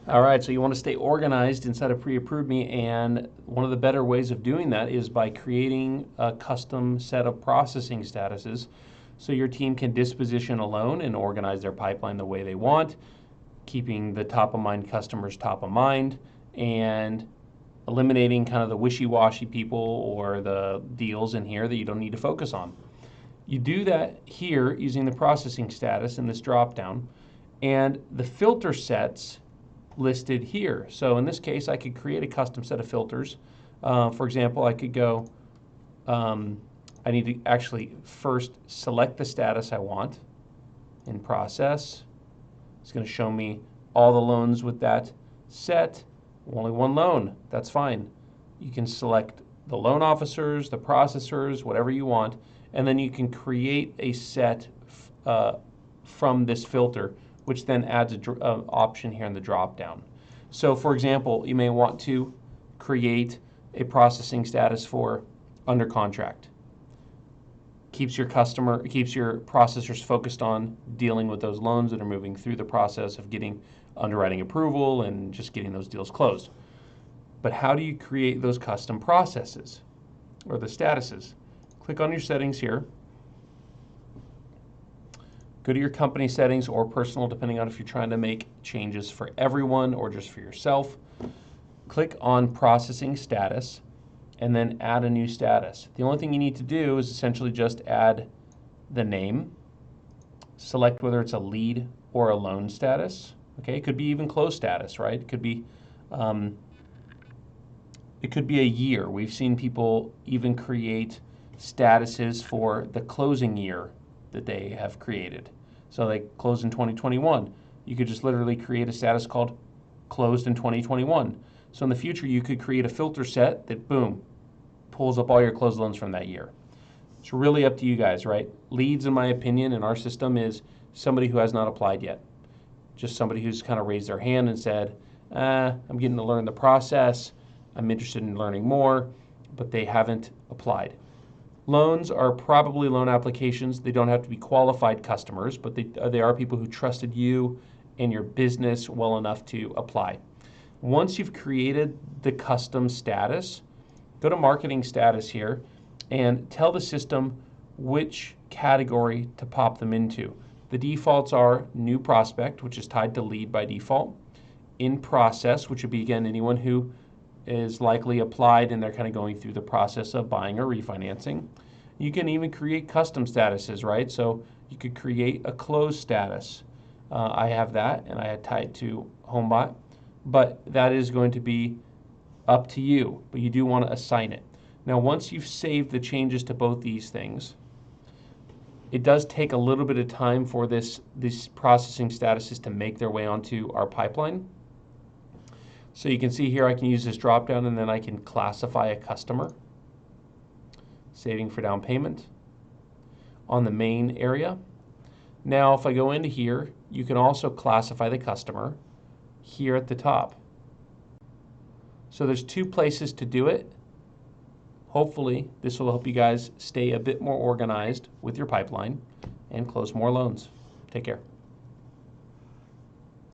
All right, so you want to stay organized inside of Pre-Approve Me, and one of the better ways of doing that is by creating a custom set of processing statuses so your team can disposition a loan and organize their pipeline the way they want, keeping the top of mind customers top of mind, and eliminating kind of the wishy-washy people or the deals in here that you don't need to focus on. You do that here using the processing status in this drop-down, and the filter sets listed here. So in this case, I could create a custom set of filters. For example, I could go, I need to actually first select the status I want in process. It's going to show me all the loans with that set. Only one loan, that's fine. You can select the loan officers, the processors, whatever you want, and then you can create a set from this filter, which then adds an option here in the drop down. So for example, you may want to create a processing status for under contract. Keeps your processors focused on dealing with those loans that are moving through the process of getting underwriting approval and just getting those deals closed. But how do you create those custom processes or the statuses? Click on your settings here. Go to your company settings or personal, depending on if you're trying to make changes for everyone or just for yourself. Click on processing status and then add a new status. The only thing you need to do is essentially just add the name, select whether it's a lead or a loan status. Okay, it could be even closed status, right? It could be a year. We've seen people even create statuses for the closing year that they have created. So they closed in 2021. You could just literally create a status called closed in 2021. So in the future, you could create a filter set that, boom, pulls up all your closed loans from that year. It's really up to you guys, right? Leads, in my opinion, in our system is somebody who has not applied yet. Just somebody who's kind of raised their hand and said, I'm getting to learn the process. I'm interested in learning more, but they haven't applied. Loans are probably loan applications. They don't have to be qualified customers, but they are people who trusted you and your business well enough to apply. Once you've created the custom status, go to marketing status here and tell the system which category to pop them into. The defaults are new prospect, which is tied to lead by default, in process, which would be, again, anyone who is likely applied and they're kind of going through the process of buying or refinancing. You can even create custom statuses, right? So you could create a closed status. I have that and I had tied to HomeBot, but that is going to be up to you, but you do want to assign it. Now, once you've saved the changes to both these things, it does take a little bit of time for these processing statuses to make their way onto our pipeline. So you can see here I can use this drop down and then I can classify a customer, saving for down payment on the main area. Now if I go into here, you can also classify the customer here at the top. So there's two places to do it. Hopefully this will help you guys stay a bit more organized with your pipeline and close more loans. Take care.